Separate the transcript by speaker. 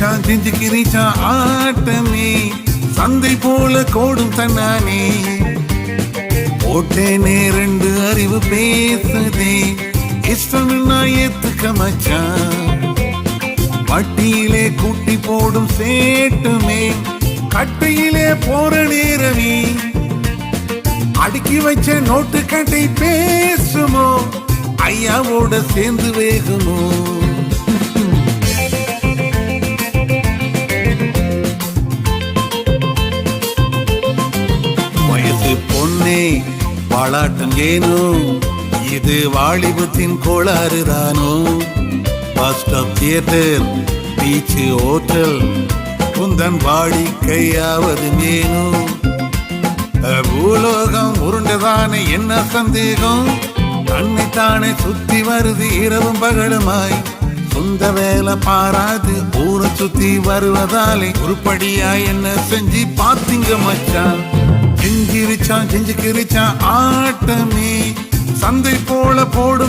Speaker 1: கிரிச்சான் செஞ்சு கிரிச்சான் ஆட்டமே சந்தை போல கோடும் தன்னானே போட்டேனே 2 அறிவு பேசுதே இஷ்டம் நான் ஏத்துக்க மச்சான் வட்டியிலே கூட்டி போடும் சேட்டுமே கட்டையிலே போற நேரமே அடுக்கி வச்ச நோட்டு கட்டை பேசுமோ ஐயாவோட சேர்ந்து வேகுமோ வயசு பொன்னே பாலாட்டம் ஏனோ இது வாலிபத்தின் கோளாறுதானோ bus stop theatre beach hotel குந்தன் வாடிக்கையாவது ஏனோ பூலோகம் உருண்டதானே என்ன சந்தேகம் தன்னைத்தானே சுத்தி வருது இரவும் பகலுமாய் சொந்த வேலை பாராது ஊரை சுத்தி வருவதாலே உருப்படியா என்ன செஞ்சு பாத்தீங்க மச்சான் செஞ்சு கிரிச்சான் ஆட்டமே சந்தை போல போடும்